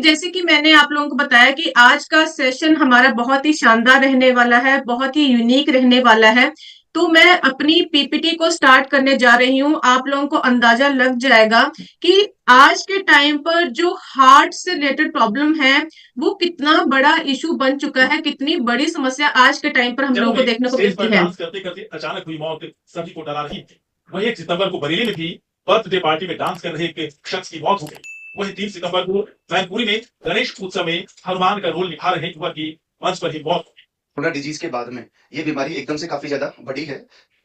जैसे कि मैंने आप लोगों को बताया कि आज का सेशन हमारा बहुत ही शानदार रहने वाला है, बहुत ही यूनिक रहने वाला है। तो मैं अपनी पीपीटी को स्टार्ट करने जा रही हूँ। आप लोगों को अंदाजा लग जाएगा कि आज के टाइम पर जो हार्ट से रिलेटेड प्रॉब्लम है, वो कितना बड़ा इशू बन चुका है, कितनी बड़ी समस्या आज के टाइम पर हम लोगों को देखने को स्टेज पर मिलती है। डांस करते करते अचानक हुई मौत सभी को डरा रही थी। वही 1 सितंबर को बरेली में भी बर्थडे पार्टी में डांस कर रहे एक शख्स की मौत हो गई। वही 3 सितंबर को मैनपुरी में गणेश उत्सव में हनुमान का रोल निभा रहे युवक की मंच पर ही मौत हो गई। कोरोना डिजीज के बाद में ये बीमारी एकदम से काफी ज्यादा बढ़ी है।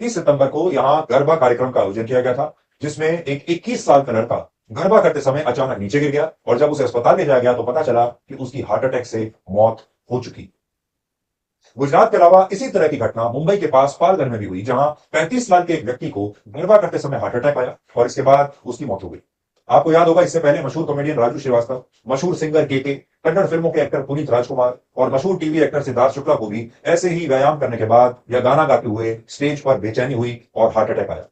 30 सितंबर को यहाँ गरबा कार्यक्रम का आयोजन किया गया था, जिसमें एक 21 साल का लड़का गरबा करते समय अचानक नीचे गिर गया और जब उसे अस्पताल ले जाया गया तो पता चला कि उसकी हार्ट अटैक से मौत हो चुकी। गुजरात के अलावा इसी तरह की घटना मुंबई के पास पालगढ़ में भी हुई, जहां 35 साल के एक व्यक्ति को गरबा करते समय हार्ट अटैक आया और इसके बाद उसकी मौत हो गई। आपको याद होगा, इससे पहले मशहूर कॉमेडियन राजू श्रीवास्तव, मशहूर सिंगर के, कन्नड़ फिल्मों के एक्टर पुनीत राजकुमार और मशहूर टीवी एक्टर सिद्धार्थ शुक्ला को भी ऐसे ही व्यायाम करने के बाद या गाना गाते हुए स्टेज पर बेचैनी हुई और हार्ट अटैक आया।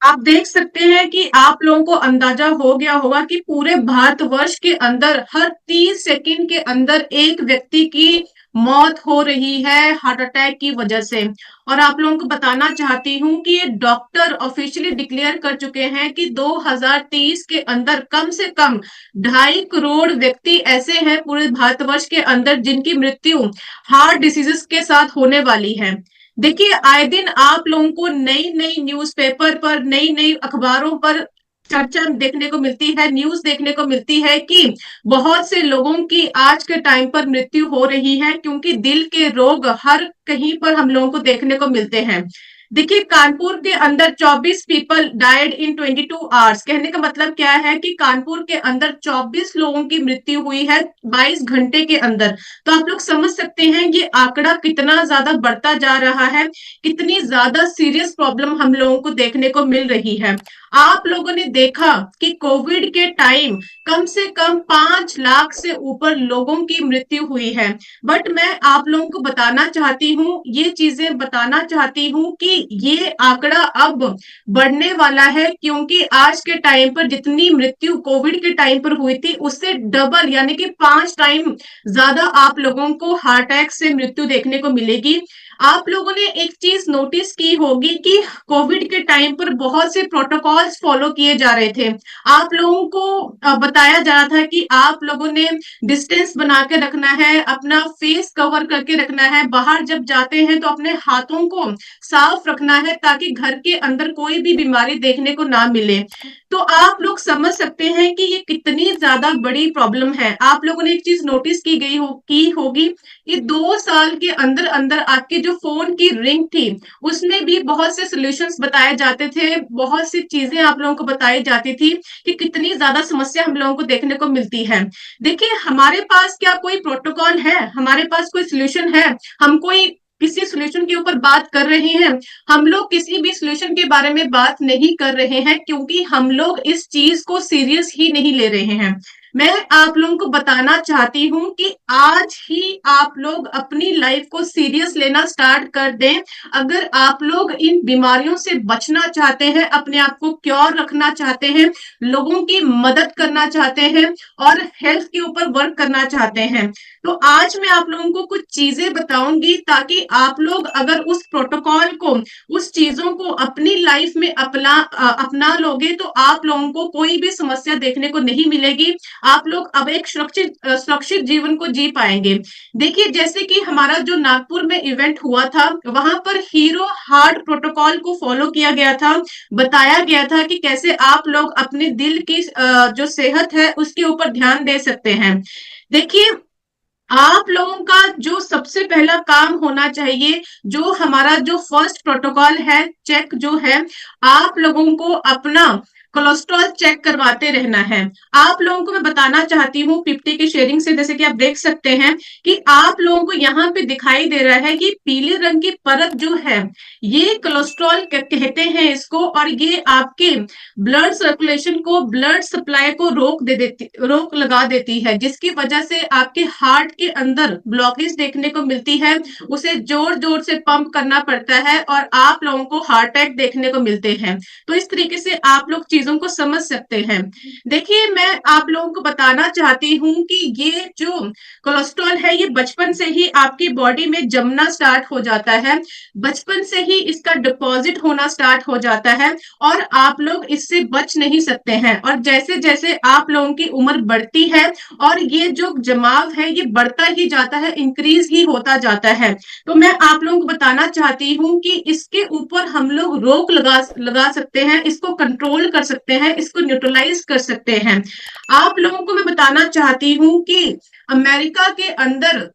आप देख सकते हैं कि आप लोगों को अंदाजा हो गया होगा कि पूरे भारतवर्ष के अंदर हर 30 सेकंड के अंदर एक व्यक्ति की मौत हो रही है हार्ट अटैक की वजह से। और आप लोगों को बताना चाहती हूँ कि ये डॉक्टर ऑफिशियली डिक्लेयर कर चुके हैं कि 2030 के अंदर कम से कम 2.5 करोड़ व्यक्ति ऐसे हैं पूरे भारतवर्ष के अंदर जिनकी मृत्यु हार्ट डिसीजेस के साथ होने वाली है। देखिए, आए दिन आप लोगों को नई नई न्यूज़पेपर पर, नई नई अखबारों पर चर्चा देखने को मिलती है, न्यूज देखने को मिलती है कि बहुत से लोगों की आज के टाइम पर मृत्यु हो रही है, क्योंकि दिल के रोग हर कहीं पर हम लोगों को देखने को मिलते हैं। देखिए, कानपुर के अंदर 24 पीपल डाइड इन 22 आवर्स। कहने का मतलब क्या है कि कानपुर के अंदर 24 लोगों की मृत्यु हुई है 22 घंटे के अंदर। तो आप लोग समझ सकते हैं ये आंकड़ा कितना ज्यादा बढ़ता जा रहा है, कितनी ज्यादा सीरियस प्रॉब्लम हम लोगों को देखने को मिल रही है। आप लोगों ने देखा कि कोविड के टाइम कम से कम 5 लाख से ऊपर लोगों की मृत्यु हुई है। बट मैं आप लोगों को बताना चाहती हूँ, ये चीजें बताना चाहती हूँ कि ये आंकड़ा अब बढ़ने वाला है, क्योंकि आज के टाइम पर जितनी मृत्यु कोविड के टाइम पर हुई थी उससे डबल यानी कि 5 टाइम ज्यादा आप लोगों को हार्ट अटैक से मृत्यु देखने को मिलेगी। आप लोगों ने एक चीज नोटिस की होगी कि कोविड के टाइम पर बहुत से प्रोटोकॉल्स फॉलो किए जा रहे थे। आप लोगों को बताया जा रहा था कि आप लोगों ने डिस्टेंस बना के रखना है, अपना फेस कवर करके रखना है, बाहर जब जाते हैं तो अपने हाथों को साफ रखना है ताकि घर के अंदर कोई भी बीमारी देखने को ना मिले। तो आप लोग समझ सकते हैं कि ये कितनी ज्यादा बड़ी प्रॉब्लम है। आप लोगों ने एक चीज नोटिस की होगी, ये 2 साल के अंदर अंदर आपके जो फोन की रिंग थी उसमें भी बहुत से सॉल्यूशंस बताए जाते थे, बहुत सी चीजें आप लोगों को बताई जाती थी कि कितनी ज्यादा समस्या हम लोगों को देखने को मिलती है। देखिए, हमारे पास क्या कोई प्रोटोकॉल है, हमारे पास कोई सॉल्यूशन है? हम कोई किसी सॉल्यूशन के ऊपर बात कर रहे हैं? हम लोग किसी भी सॉल्यूशन के बारे में बात नहीं कर रहे हैं, क्योंकि हम लोग इस चीज को सीरियस ही नहीं ले रहे हैं। मैं आप लोगों को बताना चाहती हूँ कि आज ही आप लोग अपनी लाइफ को सीरियस लेना स्टार्ट कर दें। अगर आप लोग इन बीमारियों से बचना चाहते हैं, अपने आप को क्योर रखना चाहते हैं, लोगों की मदद करना चाहते हैं और हेल्थ के ऊपर वर्क करना चाहते हैं, तो आज मैं आप लोगों को कुछ चीजें बताऊंगी ताकि आप लोग अगर उस प्रोटोकॉल को, उस चीजों को अपनी लाइफ में अपना लोगे तो आप लोगों को कोई भी समस्या देखने को नहीं मिलेगी। आप लोग अब एक सुरक्षित जीवन को जी पाएंगे। देखिए, जैसे कि हमारा जो नागपुर में इवेंट हुआ था, वहां पर हीरो हार्ट प्रोटोकॉल को फॉलो किया गया था। बताया गया था कि कैसे आप लोग अपने दिल की जो सेहत है उसके ऊपर ध्यान दे सकते हैं। देखिए, आप लोगों का जो सबसे पहला काम होना चाहिए, जो हमारा जो फर्स्ट प्रोटोकॉल है, चेक जो है, आप लोगों को अपना कोलेस्ट्रॉल चेक करवाते रहना है। आप लोगों को मैं बताना चाहती हूँ पीपीटी की शेयरिंग से, जैसे कि आप देख सकते हैं कि आप लोगों को यहाँ पे दिखाई दे रहा है कि पीले रंग की परत जो है ये कोलेस्ट्रॉल कहते हैं इसको, और ये आपके ब्लड सर्कुलेशन को, ब्लड सप्लाई को रोक लगा देती है, जिसकी वजह से आपके हार्ट के अंदर ब्लॉकेज देखने को मिलती है। उसे जोर जोर से पंप करना पड़ता है और आप लोगों को हार्ट अटैक देखने को मिलते हैं। तो इस तरीके से आप लोग चीजों चीजों को समझ सकते हैं। देखिए, मैं आप लोगों को बताना चाहती हूँ कि ये जो कोलेस्ट्रॉल है ये बचपन से ही आपकी बॉडी में जमना स्टार्ट हो जाता है, बचपन से ही इसका डिपॉजिट होना स्टार्ट हो जाता है और आप लोग इससे बच नहीं सकते हैं। और जैसे जैसे आप लोगों की उम्र बढ़ती है और ये जो जमाव है ये बढ़ता ही जाता है, इंक्रीज ही होता जाता है। तो मैं आप लोगों को बताना चाहती हूँ कि इसके ऊपर हम लोग रोक लगा सकते हैं, इसको कंट्रोल कर सकते हैं, इसको न्यूट्रलाइज कर सकते हैं। आप लोगों को मैं बताना चाहती हूँ कि अमेरिका के अंदर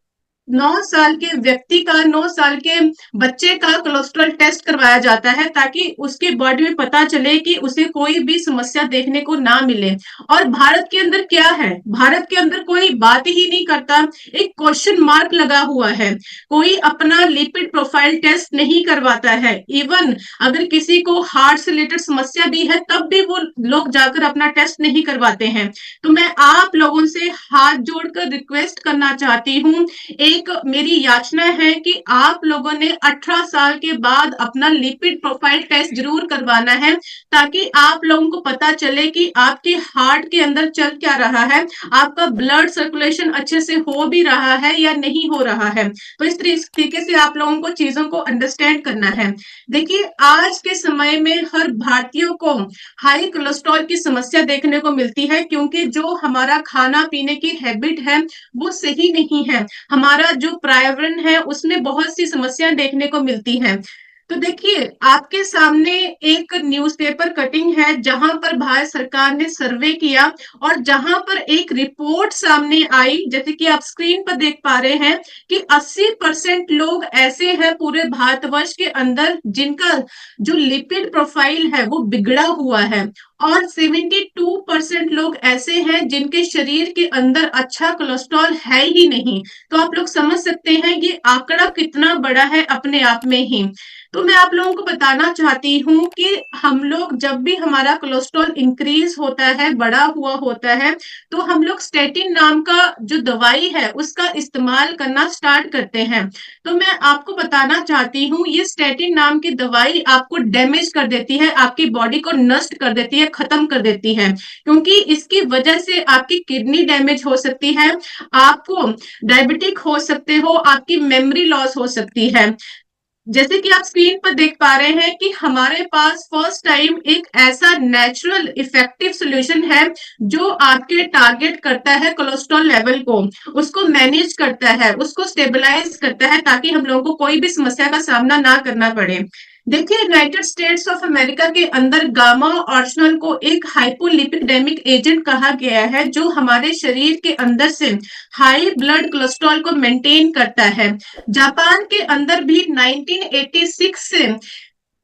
9 साल के व्यक्ति का 9 साल के बच्चे का कोलेस्ट्रॉल टेस्ट करवाया जाता है ताकि उसके बॉडी में पता चले कि उसे कोई भी समस्या देखने को ना मिले। और भारत के अंदर क्या है, भारत के अंदर कोई बात ही नहीं करता, एक क्वेश्चन मार्क लगा हुआ है, कोई अपना लिपिड प्रोफाइल टेस्ट नहीं करवाता है। इवन अगर किसी को हार्ट से रिलेटेड समस्या भी है तब भी वो लोग जाकर अपना टेस्ट नहीं करवाते हैं। तो मैं आप लोगों से हाथ जोड़कर रिक्वेस्ट करना चाहती हूँ, एक मेरी याचना है कि आप लोगों ने 18 साल के बाद अपना लिपिड प्रोफाइल टेस्ट जरूर करवाना है ताकि आप लोगों को पता चले कि आपके हार्ट के अंदर चल क्या रहा है, आपका ब्लड सर्कुलेशन अच्छे से हो भी रहा है या नहीं हो रहा है। तो इस तरीके से आप लोगों को चीजों को अंडरस्टैंड करना है। देखिए, आज के समय में हर भारतीयों को हाई कोलेस्ट्रॉल की समस्या देखने को मिलती है क्योंकि जो हमारा खाना पीने की हैबिट है वो सही नहीं है। हमारा जो पर्यावरण है उसमें बहुत सी समस्याएं देखने को मिलती हैं। तो देखिए, आपके सामने एक न्यूज़पेपर कटिंग है जहां पर भारत सरकार ने सर्वे किया और जहां पर एक रिपोर्ट सामने आई, जैसे कि आप स्क्रीन पर देख पा रहे हैं कि 80% लोग ऐसे हैं पूरे भारतवर्ष के अंदर जिनका जो लिपिड प्रोफाइल है वो बिगड़ा हुआ है और 72% लोग ऐसे हैं जिनके शरीर के अंदर अच्छा कोलेस्ट्रॉल है ही नहीं। तो आप लोग समझ सकते हैं ये आंकड़ा कितना बड़ा है अपने आप में ही। तो मैं आप लोगों को बताना चाहती हूँ कि हम लोग जब भी हमारा कोलेस्ट्रॉल इंक्रीज होता है, बड़ा हुआ होता है, तो हम लोग स्टेटिन नाम का जो दवाई है उसका इस्तेमाल करना स्टार्ट करते हैं। तो मैं आपको बताना चाहती हूँ ये स्टेटिन नाम की दवाई आपको डैमेज कर देती है, आपकी बॉडी को नष्ट कर देती है, खत्म कर देती है, क्योंकि इसकी वजह से आपकी किडनी डैमेज हो सकती है, आपको डायबिटिक हो सकते हो, आपकी मेमोरी लॉस हो सकती है। जैसे कि आप स्क्रीन पर देख पा रहे हैं कि हमारे पास फर्स्ट टाइम एक ऐसा नेचुरल इफेक्टिव सॉल्यूशन है जो आपके टारगेट करता है कोलेस्ट्रॉल लेवल को, उसको मैनेज करता है, उसको स्टेबलाइज करता है ताकि हम लोगों को कोई भी समस्या का सामना ना करना पड़े। देखिए, यूनाइटेड स्टेट्स ऑफ अमेरिका के अंदर गामा ऑर्जिनल को एक हाइपोलिपिडेमिक एजेंट कहा गया है जो हमारे शरीर के अंदर से हाई ब्लड कोलेस्ट्रॉल को मेंटेन करता है। जापान के अंदर भी 1986 से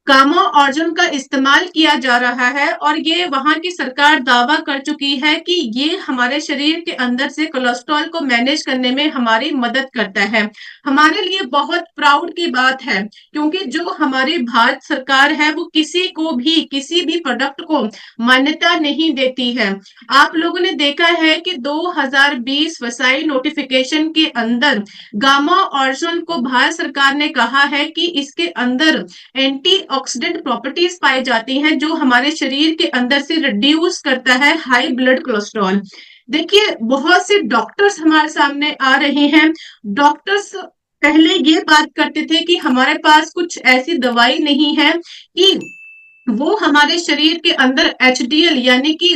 गामा ऑर्जिन का इस्तेमाल किया जा रहा है और ये वहां की सरकार दावा कर चुकी है कि ये हमारे शरीर के अंदर से कोलेस्ट्रॉल को मैनेज करने में हमारी मदद करता है। हमारे लिए बहुत प्राउड की बात है क्योंकि जो हमारी भारत सरकार है वो किसी को भी किसी भी प्रोडक्ट को मान्यता नहीं देती है। आप लोगों ने देखा है कि 2020 वसाई नोटिफिकेशन के अंदर गामा ऑर्जिन को भारत सरकार ने कहा है कि इसके अंदर एंटीऑक्सीडेंट प्रॉपर्टीज पाई जाती हैं जो हमारे शरीर के अंदर से रिड्यूस करता है हाई ब्लड कोलेस्ट्रॉल। देखिए, बहुत से डॉक्टर्स हमारे सामने आ रहे हैं। डॉक्टर्स पहले ये बात करते थे कि हमारे पास कुछ ऐसी दवाई नहीं है कि वो हमारे शरीर के अंदर एचडीएल यानी कि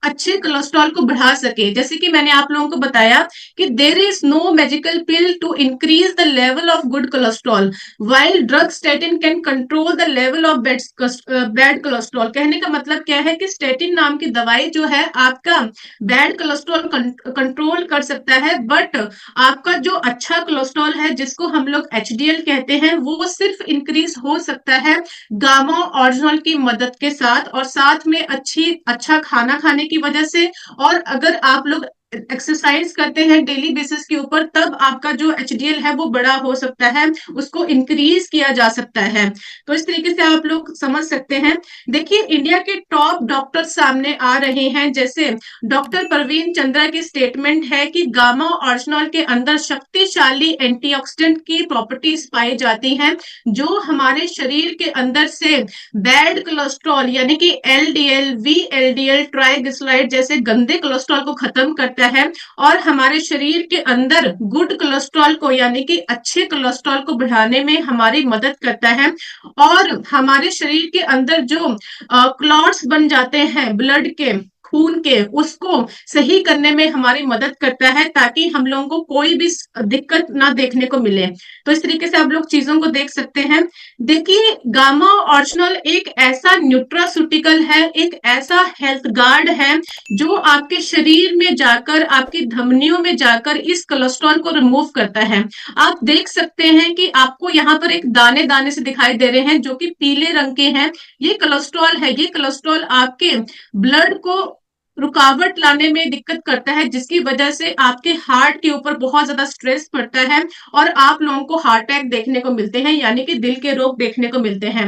अच्छे कोलेस्ट्रॉल को बढ़ा सके। जैसे कि मैंने आप लोगों को बताया कि there is no magical pill to increase the level of good cholesterol while drug statin can control the level of bad cholesterol. कहने का मतलब क्या है कि स्टेटिन नाम की दवाई जो है आपका बैड कोलेस्ट्रॉल कंट्रोल कर सकता है, बट आपका जो अच्छा कोलेस्ट्रॉल है जिसको हम लोग एचडीएल कहते हैं वो सिर्फ इंक्रीज हो सकता है गामा ऑर्जिनल की मदद के साथ और साथ में अच्छा खाना खाने की वजह से। और अगर आप लोग एक्सरसाइज करते हैं डेली बेसिस के ऊपर, तब आपका जो एचडीएल है वो बड़ा हो सकता है, उसको इंक्रीज किया जा सकता है। तो इस तरीके से आप लोग समझ सकते हैं। देखिए इंडिया के टॉप डॉक्टर सामने आ रहे हैं, जैसे डॉक्टर प्रवीण चंद्रा की स्टेटमेंट है कि गामा ऑरिजिनल के अंदर शक्तिशाली एंटीऑक्सीडेंट की प्रॉपर्टीज पाई जाती हैं, जो हमारे शरीर के अंदर से बैड कोलेस्ट्रॉल यानी कि एलडीएल, वीएलडीएल, ट्राइग्लिसराइड जैसे गंदे कोलेस्ट्रॉल को खत्म करता है और हमारे शरीर के अंदर गुड कोलेस्ट्रॉल को यानी कि अच्छे कोलेस्ट्रॉल को बढ़ाने में हमारी मदद करता है। और हमारे शरीर के अंदर जो क्लॉट्स बन जाते हैं ब्लड के, खून के, उसको सही करने में हमारी मदद करता है, ताकि हम लोगों को कोई भी दिक्कत ना देखने को मिले। तो इस तरीके से आप लोग चीजों को देख सकते हैं। देखिए गामा ऑरिजिनल एक ऐसा न्यूट्रास्यूटिकल है, एक ऐसा हेल्थ गार्ड है जो आपके शरीर में जाकर, आपकी धमनियों में जाकर इस कोलेस्ट्रॉल को रिमूव करता है। आप देख सकते हैं कि आपको यहाँ पर एक दाने दाने से दिखाई दे रहे हैं जो कि पीले रंग के हैं, ये कोलेस्ट्रॉल है। ये कोलेस्ट्रॉल आपके ब्लड को रुकावट लाने में दिक्कत करता है, जिसकी वजह से आपके हार्ट के ऊपर बहुत ज्यादा स्ट्रेस पड़ता है और आप लोगों को हार्ट अटैक देखने को मिलते हैं, यानी कि दिल के रोग देखने को मिलते हैं।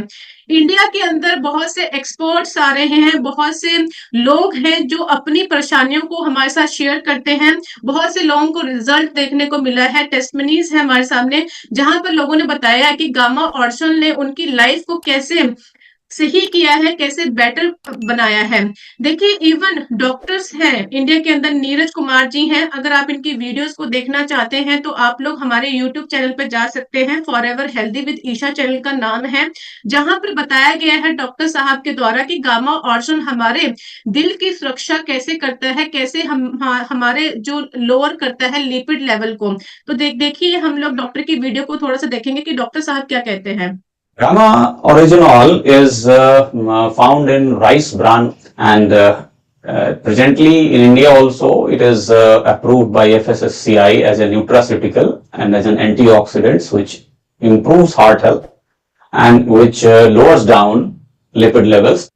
इंडिया के अंदर बहुत से एक्सपर्ट्स आ रहे हैं, बहुत से लोग हैं जो अपनी परेशानियों को हमारे साथ शेयर करते हैं। बहुत से लोगों को रिजल्ट देखने को मिला है, टेस्टमनीज है हमारे सामने, जहां पर लोगों ने बताया कि गामा ऑरिजिनल ने उनकी लाइफ को कैसे सही किया है, कैसे बेटर बनाया है। देखिए इवन डॉक्टर्स हैं इंडिया के अंदर, नीरज कुमार जी हैं। अगर आप इनकी वीडियोस को देखना चाहते हैं तो आप लोग हमारे यूट्यूब चैनल पर जा सकते हैं, forever healthy with Isha channel का नाम है, जहां पर बताया गया है डॉक्टर साहब के द्वारा कि गामा ऑरिजिनल हमारे दिल की सुरक्षा कैसे करता है, कैसे हमारे जो लोअर करता है लिपिड लेवल को। तो देखिए हम लोग डॉक्टर की वीडियो को थोड़ा सा देखेंगे कि डॉक्टर साहब क्या कहते हैं। Gamma original is found in rice bran, and presently in India also it is approved by FSSCI as a nutraceutical and as an antioxidant which improves heart health and which lowers down lipid levels.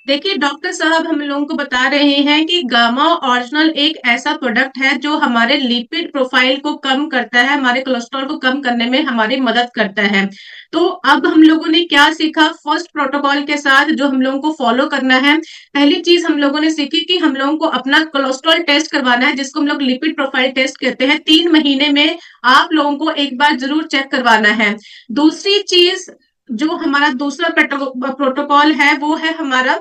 देखिए doctor साहब हम लोगों को बता रहे हैं कि gamma original एक ऐसा प्रोडक्ट है जो हमारे लिपिड प्रोफाइल को कम करता है, हमारे कोलेस्ट्रॉल को कम करने में हमारी मदद करता है। तो अब हम लोगों ने क्या सीखा फर्स्ट प्रोटोकॉल के साथ, जो हम लोगों को फॉलो करना है। पहली चीज हम लोगों ने सीखी कि हम लोगों को अपना कोलेस्ट्रॉल टेस्ट करवाना है, जिसको हम लोग लिपिड प्रोफाइल टेस्ट कहते हैं। 3 महीने में आप लोगों को एक बार जरूर चेक करवाना है। दूसरी चीज जो हमारा दूसरा प्रोटोकॉल है वो है हमारा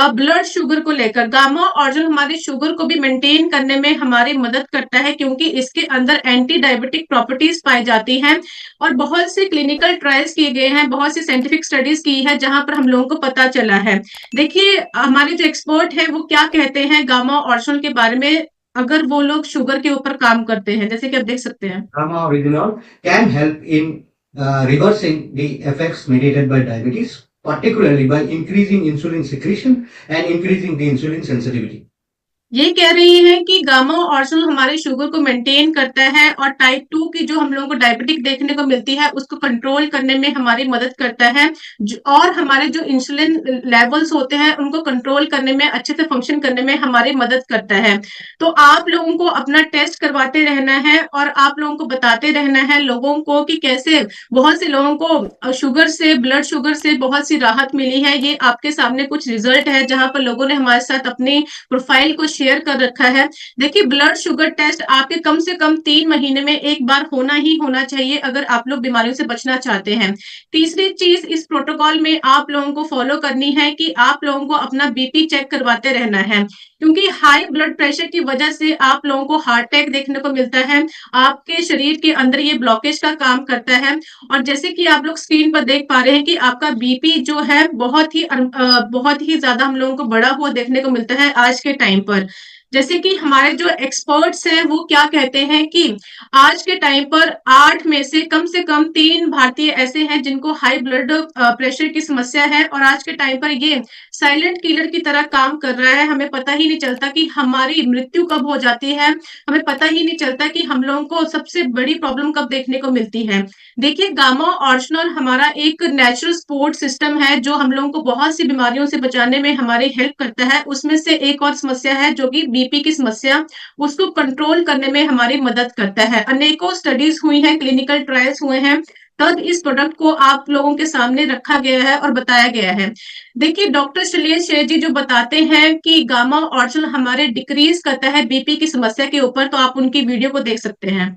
ब्लड शुगर को लेकर। गामा ऑरिजिनल हमारे शुगर को भी मेंटेन करने में हमारी मदद करता है, क्योंकि इसके अंदर एंटी डायबिटिक प्रॉपर्टीज पाई जाती हैं और बहुत से क्लिनिकल ट्रायल्स किए गए हैं, बहुत सी साइंटिफिक स्टडीज की है, जहां पर हम लोगों को पता चला है। देखिए हमारे जो एक्सपर्ट है वो क्या कहते हैं गामा ऑरिजिनल के बारे में, अगर वो लोग शुगर के ऊपर काम करते हैं, जैसे कि आप देख सकते हैं। Gamma original can help in reversing the effects mediated by diabetes, particularly by increasing insulin secretion and increasing the insulin sensitivity. ये कह रही है कि गामा ऑरिजिनल हमारे शुगर को मेंटेन करता है और टाइप 2 की जो हम लोगों को डायबिटिक देखने को मिलती है उसको कंट्रोल करने में हमारी मदद करता है, और हमारे जो इंसुलिन लेवल्स होते हैं उनको कंट्रोल करने में, अच्छे से फंक्शन करने में हमारी मदद करता है। तो आप लोगों को अपना टेस्ट करवाते रहना है और आप लोगों को बताते रहना है लोगों को कि कैसे बहुत से लोगों को शुगर से, ब्लड शुगर से बहुत सी राहत मिली है। ये आपके सामने कुछ रिजल्ट है जहां पर लोगों ने हमारे साथ अपनी प्रोफाइल को शेयर कर रखा है। देखिए ब्लड शुगर टेस्ट आपके कम से कम 3 महीने में एक बार होना ही होना चाहिए, अगर आप लोग बीमारियों से बचना चाहते हैं। तीसरी चीज इस प्रोटोकॉल में आप लोगों को फॉलो करनी है कि आप लोगों को अपना बीपी चेक करवाते रहना है, क्योंकि हाई ब्लड प्रेशर की वजह से आप लोगों को हार्ट अटैक देखने को मिलता है। आपके शरीर के अंदर ये ब्लॉकेज का काम करता है, और जैसे कि आप लोग स्क्रीन पर देख पा रहे हैं कि आपका बीपी जो है बहुत ही ज्यादा हम लोगों को बढ़ा हुआ देखने को मिलता है आज के टाइम पर। जैसे कि हमारे जो एक्सपर्ट्स हैं वो क्या कहते हैं कि आज के टाइम पर 8 में से कम 3 भारतीय ऐसे हैं जिनको हाई ब्लड प्रेशर की समस्या है, और आज के टाइम पर ये साइलेंट किलर की तरह काम कर रहा है। हमें पता ही नहीं चलता कि हमारी मृत्यु कब हो जाती है, हमें पता ही नहीं चलता कि हम लोगों को सबसे बड़ी प्रॉब्लम कब देखने को मिलती है। देखिए गामा ऑरिजिनल हमारा एक नेचुरल सपोर्ट सिस्टम है जो हम लोगों को बहुत सी बीमारियों से बचाने में हमारी हेल्प करता है। उसमें से एक और समस्या है जो कि बीपी की समस्या उसको कंट्रोल करने में हमारी मदद करता है। अनेकों स्टडीज हुई हैं, क्लिनिकल ट्रायल्स हुए हैं, तब इस प्रोडक्ट को आप लोगों के सामने रखा गया है और बताया गया है। देखिए डॉक्टर शैलेश शेर जी जो बताते हैं कि गामा ऑर्चल हमारे डिक्रीज करता है बीपी की समस्या के ऊपर, तो आप उनकी वीडियो को देख सकते हैं।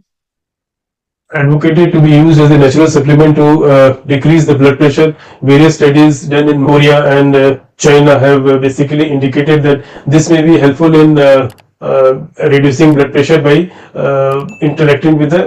Advocated to be used as a natural supplement to decrease the blood pressure. Various studies done in Korea and China have basically indicated that this may be helpful in reducing blood pressure by interacting with the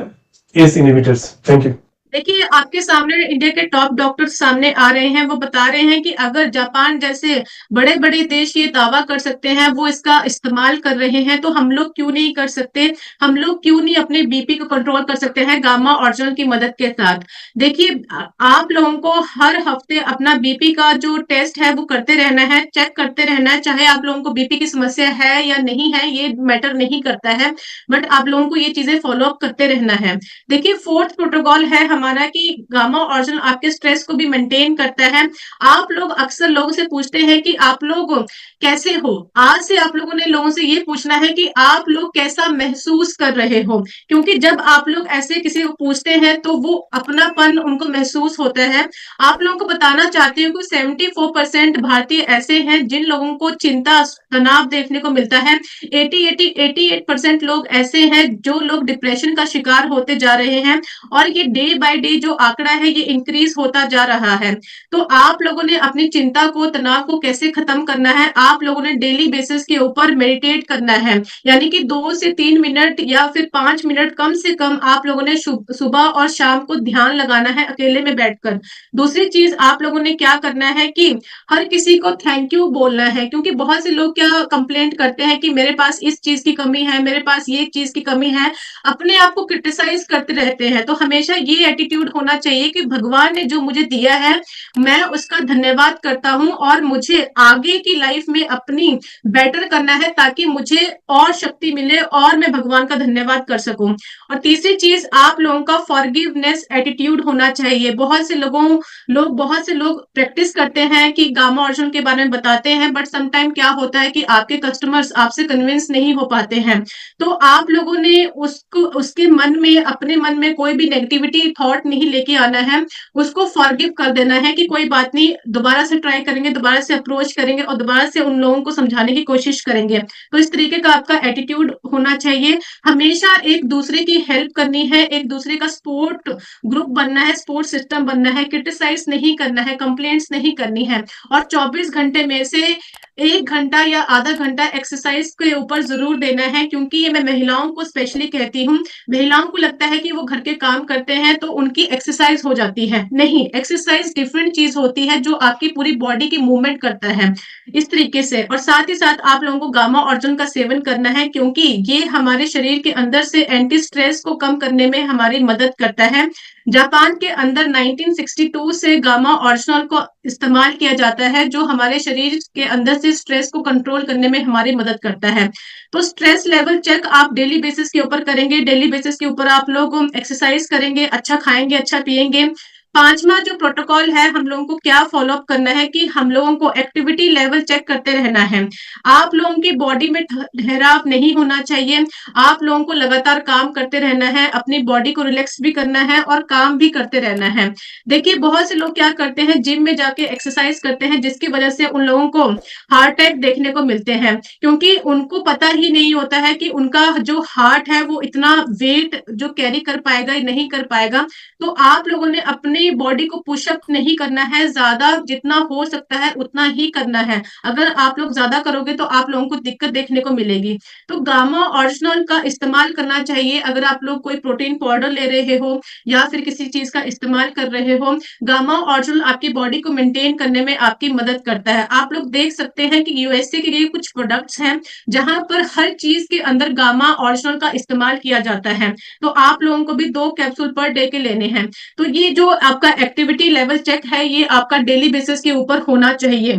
ACE inhibitors. Thank you. देखिए आपके सामने India के top doctor सामने आ रहे हैं, वो बता रहे हैं कि अगर जापान जैसे बड़े-बड़े देश ये दावा कर सकते हैं, वो इसका इस्तेमाल कर रहे हैं, तो हम लोग क्यों नहीं कर सकते? हम लोग क्यों नहीं अपने बीपी को कंट्रोल कर सकते हैं गामा ऑर्जिनल की मदद के साथ? देखिए आप लोगों को हर हफ्ते अपना बीपी का जो टेस्ट है वो करते रहना है, चेक करते रहना है, चाहे आप लोगों को बीपी की समस्या है या नहीं है, ये मैटर नहीं करता है, बट आप लोगों को ये चीजें फॉलो अप करते रहना है। देखिए 4th प्रोटोकॉल है हमारा कि गामा ऑर्जिनल आपके स्ट्रेस को भी मेंटेन करता है। आप लोग अक्सर लोगों से पूछते हैं कि आप लोग कैसे हो? आज से आप लोगों ने लोगों से ये पूछना है कि आप लोग कैसा महसूस कर रहे हो? क्योंकि जब आप लोग ऐसे किसी को पूछते हैं तो वो अपनापन उनको महसूस होता है। आप लोगों को बताना चाहती हूँ कि 74% भारतीय ऐसे हैं जिन लोगों को चिंता, तनाव देखने को मिलता है। 88% लोग ऐसे हैं जो लोग डिप्रेशन का शिकार होते जा रहे हैं और ये डे बाय डे जो आंकड़ा है ये इंक्रीज होता जा रहा है। तो आप लोगों ने अपनी चिंता को, तनाव को कैसे खत्म करना है? आप लोगों ने डेली बेसिस के ऊपर मेडिटेट करना है, यानी कि 2 से 3 मिनट या फिर 5 मिनट कम से कम आप लोगों ने सुबह और शाम को ध्यान लगाना है अकेले में बैठकर। दूसरी चीज आप लोगों ने क्या करना है कि हर किसी को थैंक यू बोलना है, क्योंकि बहुत से लोग क्या कंप्लेंट करते हैं कि मेरे पास इस चीज की कमी है, मेरे पास ये चीज की कमी है, अपने आप को क्रिटिसाइज करते रहते हैं। तो हमेशा ये एटीट्यूड होना चाहिए कि भगवान ने जो मुझे दिया है मैं उसका धन्यवाद करता हूँ और मुझे आगे की लाइफ में अपनी बेटर करना है ताकि मुझे और शक्ति मिले और मैं भगवान का धन्यवाद कर सकूं। और तीसरी चीज आप लोगों का फॉरगिवनेस एटीट्यूड होना चाहिए। बहुत से लोग प्रैक्टिस करते हैं कि गामा ऑर्जिनल के बारे में बताते हैं, बट समटाइम क्या होता है कि आपके कस्टमर्स आपसे कन्विंस नहीं हो पाते हैं। तो आप लोगों ने उसके मन में, अपने मन में कोई भी नेगेटिविटी थॉट नहीं लेके आना है, उसको फॉरगिव कर देना है कि कोई बात नहीं, दोबारा से ट्राई करेंगे, दोबारा से अप्रोच करेंगे और दोबारा से उन लोगों को समझाने की कोशिश करेंगे। तो इस तरीके का आपका एटीट्यूड होना चाहिए। हमेशा एक दूसरे की हेल्प करनी है, एक दूसरे का सपोर्ट ग्रुप बनना है, सपोर्ट सिस्टम बनना है, क्रिटिसाइज नहीं करना है, कंप्लेंट्स नहीं करनी है और 24 घंटे में से 1 घंटा या आधा घंटा एक्सरसाइज के ऊपर जरूर देना है, क्योंकि ये मैं महिलाओं को स्पेशली कहती हूँ। महिलाओं को लगता है कि वो घर के काम करते हैं तो उनकी एक्सरसाइज हो जाती है। नहीं, एक्सरसाइज डिफरेंट चीज होती है जो आपकी पूरी बॉडी की मूवमेंट करता है इस तरीके से। और साथ ही साथ आप लोगों को गामा ऑर्जिनल का सेवन करना है, क्योंकि ये हमारे शरीर के अंदर से एंटी स्ट्रेस को कम करने में हमारी मदद करता है। जापान के अंदर 1962 से गामा ऑर्जिनल को इस्तेमाल किया जाता है, जो हमारे शरीर के अंदर से स्ट्रेस को कंट्रोल करने में हमारी मदद करता है। तो स्ट्रेस लेवल चेक आप डेली बेसिस के ऊपर करेंगे, डेली बेसिस के ऊपर आप लोग एक्सरसाइज करेंगे, अच्छा खाएंगे, अच्छा पिएंगे। 5वां जो प्रोटोकॉल है, हम लोगों को क्या फॉलो अप करना है कि हम लोगों को एक्टिविटी लेवल चेक करते रहना है। आप लोगों की बॉडी में ठहराव नहीं होना चाहिए। आप लोगों को लगातार काम करते रहना है, अपनी बॉडी को रिलैक्स भी करना है और काम भी करते रहना है। देखिए बहुत से लोग क्या करते हैं, जिम में जाके एक्सरसाइज करते हैं, जिसकी वजह से उन लोगों को हार्ट अटैक देखने को मिलते हैं, क्योंकि उनको पता ही नहीं होता है कि उनका जो हार्ट है वो इतना वेट जो कैरी कर पाएगा या नहीं कर पाएगा। तो आप लोगों ने अपनी बॉडी को पुशअप नहीं करना है, ज्यादा जितना हो सकता है उतना ही करना है। अगर आप लोग ज्यादा करोगे तो आप लोगों को दिक्कत देखने को मिलेगी। तो गामा ऑर्जिनल का इस्तेमाल करना चाहिए। अगर आप लोग कोई प्रोटीन पाउडर ले रहे हो या फिर किसी चीज का इस्तेमाल कर रहे हो, गामा ऑर्जिनल आपकी बॉडी को मेंटेन करने में आपकी मदद करता है। आप लोग देख सकते हैं कि यूएसए के लिए कुछ प्रोडक्ट्स हैं जहां पर हर चीज के अंदर गामा ऑर्जिनल का इस्तेमाल किया जाता है। तो आप लोगों को भी 2 कैप्सूल पर डे के लेने हैं। तो ये जो आपका एक्टिविटी लेवल चेक है, ये आपका डेली बेसिस के ऊपर होना चाहिए।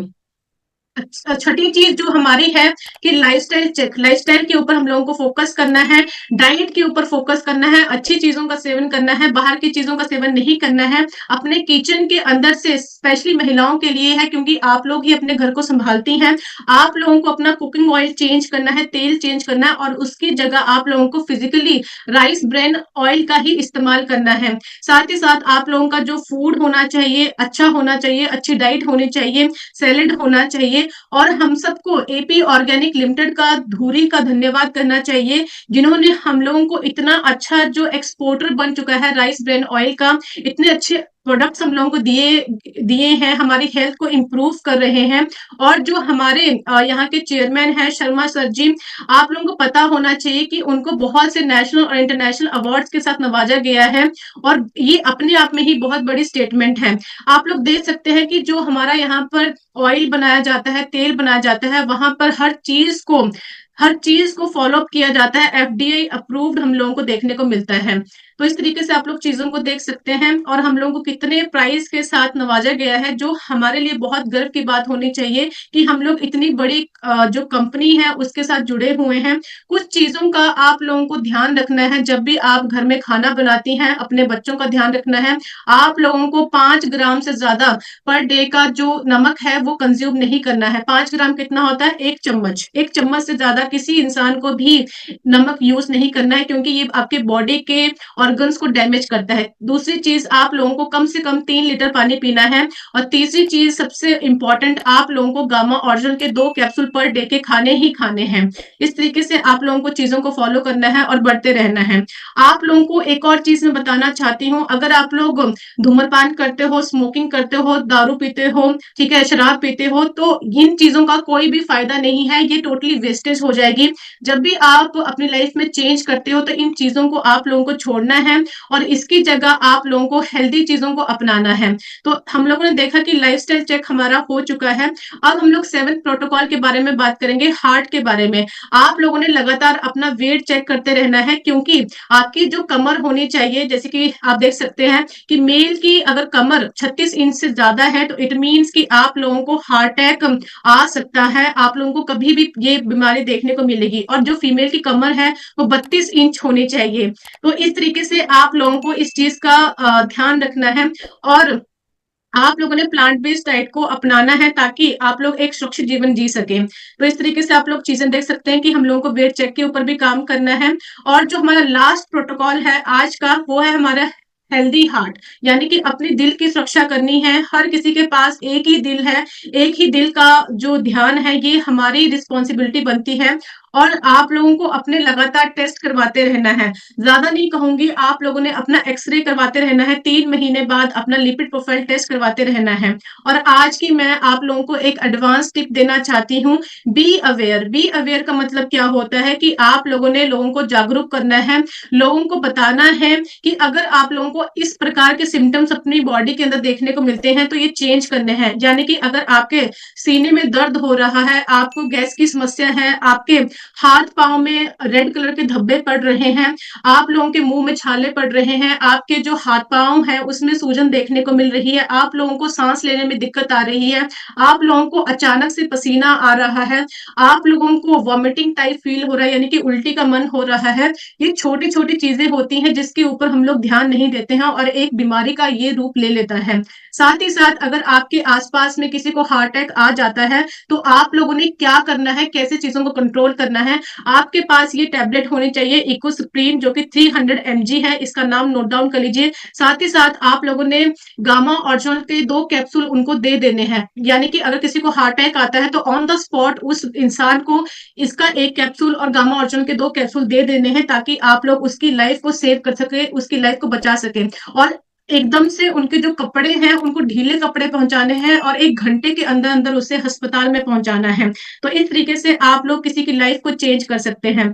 छठी चीज जो हमारी है कि लाइफस्टाइल चेक। लाइफस्टाइल के ऊपर हम लोगों को फोकस करना है, डाइट के ऊपर फोकस करना है, अच्छी चीजों का सेवन करना है, बाहर की चीजों का सेवन नहीं करना है। अपने किचन के अंदर से स्पेशली महिलाओं के लिए है, क्योंकि आप लोग ही अपने घर को संभालती हैं। आप लोगों को अपना कुकिंग ऑयल चेंज करना है, तेल चेंज करना है, और उसकी जगह आप लोगों को फिजिकली राइस ब्रेन ऑयल का ही इस्तेमाल करना है। साथ ही साथ आप लोगों का जो फूड होना चाहिए अच्छा होना चाहिए, अच्छी डाइट होनी चाहिए, सैलेड होना चाहिए। और हम सबको एपी ऑर्गेनिक लिमिटेड का धूरी का धन्यवाद करना चाहिए, जिन्होंने हम लोगों को इतना अच्छा जो एक्सपोर्टर बन चुका है राइस ब्रेन ऑयल का, इतने अच्छे प्रोडक्ट्स हम लोगों को दिए हैं, हमारी हेल्थ को इम्प्रूव कर रहे हैं। और जो हमारे यहाँ के चेयरमैन हैं शर्मा सर जी, आप लोगों को पता होना चाहिए कि उनको बहुत से नेशनल और इंटरनेशनल अवार्ड्स के साथ नवाजा गया है, और ये अपने आप में ही बहुत बड़ी स्टेटमेंट है। आप लोग देख सकते हैं कि जो हमारा यहाँ पर ऑयल बनाया जाता है, तेल बनाया जाता है, वहां पर हर चीज को फॉलो अप किया जाता है, एफडीए अप्रूव्ड हम लोगों को देखने को मिलता है। तो इस तरीके से आप लोग चीजों को देख सकते हैं, और हम लोगों को कितने प्राइज के साथ नवाजा गया है, जो हमारे लिए बहुत गर्व की बात होनी चाहिए कि हम लोग इतनी बड़ी जो कंपनी है उसके साथ जुड़े हुए हैं। कुछ चीजों का आप लोगों को ध्यान रखना है, जब भी आप घर में खाना बनाती हैं, अपने बच्चों का ध्यान रखना है। आप लोगों को 5 ग्राम से ज्यादा पर डे का जो नमक है वो कंज्यूम नहीं करना है। 5 ग्राम कितना होता है? 1 चम्मच। 1 चम्मच से ज्यादा किसी इंसान को भी नमक यूज नहीं करना है, क्योंकि ये आपके बॉडी के ऑर्गन्स को डैमेज करता है। दूसरी चीज, आप लोगों को कम से कम 3 लीटर पानी पीना है। और तीसरी चीज सबसे इंपॉर्टेंट, आप लोगों को गामा ओरिजिनल के 2 कैप्सूल पर डे के खाने ही खाने हैं। इस तरीके से आप लोगों को चीजों को फॉलो करना है और बढ़ते रहना है। आप लोगों को एक और चीज मैं बताना चाहती हूँ, अगर आप लोग धूम्रपान करते हो, स्मोकिंग करते हो, दारू पीते हो, ठीक है, शराब पीते हो, तो इन चीजों का कोई भी फायदा नहीं है, ये टोटली वेस्टेज हो जाएगी। जब भी आप अपनी लाइफ में चेंज करते हो तो इन चीजों को आप लोगों को छोड़ना है, और इसकी जगह आप लोगों को हेल्दी चीजों को अपनाना है। तो हम लोगों ने देखा कि लाइफस्टाइल चेक हमारा हो चुका है। अब हम लोग 7th प्रोटोकॉल के बारे में बात करेंगे, हार्ट के बारे में। आप लोगों ने लगातार अपना वेट चेक करते रहना है, क्योंकि आपकी जो कमर होनी चाहिए, जैसे कि आप देख सकते हैं कि मेल की अगर कमर 36 इंच से ज्यादा है तो इट मीन्स कि आप लोगों को हार्ट अटैक आ सकता है, आप लोगों को कभी भी ये बीमारी देखने को मिलेगी। और जो फीमेल की कमर है वो 32 इंच होनी चाहिए। तो इस तरीके से आप लोगों को इस चीज का ध्यान रखना है, और आप लोगों ने प्लांट बेस्ड डाइट को अपनाना है, ताकि आप लोग एक सुरक्षित जीवन जी सके। तो इस तरीके से आप लोग चीजें देख सकते हैं कि हम लोगों को वेट चेक के ऊपर भी काम करना है। और जो हमारा लास्ट प्रोटोकॉल है आज का, वो है हमारा हेल्दी हार्ट, यानी कि अपने दिल की सुरक्षा करनी है। हर किसी के पास एक ही दिल है, एक ही दिल का जो ध्यान है, ये हमारी रिस्पॉन्सिबिलिटी बनती है। और आप लोगों को अपने लगातार टेस्ट करवाते रहना है। ज्यादा नहीं कहूंगी, आप लोगों ने अपना एक्सरे करवाते रहना है, 3 महीने बाद अपना लिपिड प्रोफाइल टेस्ट करवाते रहना है। और आज की मैं आप लोगों को एक एडवांस टिप देना चाहती हूँ, बी अवेयर। बी अवेयर का मतलब क्या होता है कि आप लोगों ने लोगों को जागरूक करना है, लोगों को बताना है कि अगर आप लोगों को इस प्रकार के सिम्टम्स अपनी बॉडी के अंदर देखने को मिलते हैं तो ये चेंज करने हैं। यानी कि अगर आपके सीने में दर्द हो रहा है, आपको गैस की समस्या है, आपके हाथ पांव में रेड कलर के धब्बे पड़ रहे हैं, आप लोगों के मुंह में छाले पड़ रहे हैं, आपके जो हाथ पांव है उसमें सूजन देखने को मिल रही है, आप लोगों को सांस लेने में दिक्कत आ रही है, आप लोगों को अचानक से पसीना आ रहा है, आप लोगों को वॉमिटिंग टाइप फील हो रहा है, यानी कि उल्टी का मन हो रहा है, ये छोटी छोटी चीजें होती हैं जिसके ऊपर हम लोग ध्यान नहीं देते हैं, और एक बीमारी का ये रूप ले लेता है। साथ ही साथ अगर आपके आसपास में किसी को हार्ट अटैक आ जाता है तो आप लोगों ने क्या करना है, कैसे चीजों को कंट्रोल करना है। आपके पास ये टैबलेट होनी चाहिए, इकोस्प्रिन, जो कि 300 mg है, इसका नाम नोट डाउन कर लीजिए। साथ ही साथ आप लोगों ने गामा ओरिजिनल के 2 कैप्सूल उनको दे देने हैं, यानी कि अगर किसी को हार्ट अटैक आता है तो ऑन द स्पॉट उस इंसान को इसका 1 कैप्सूल और गामा ओरिजिनल के 2 कैप्सूल दे देने हैं, ताकि आप लोग उसकी लाइफ को सेव कर सके, उसकी लाइफ को बचा सके। और एकदम से उनके जो कपड़े हैं उनको ढीले कपड़े पहुंचाने हैं, और 1 घंटे के अंदर अंदर उसे अस्पताल में पहुंचाना है। तो इस तरीके से आप लोग किसी की लाइफ को चेंज कर सकते हैं।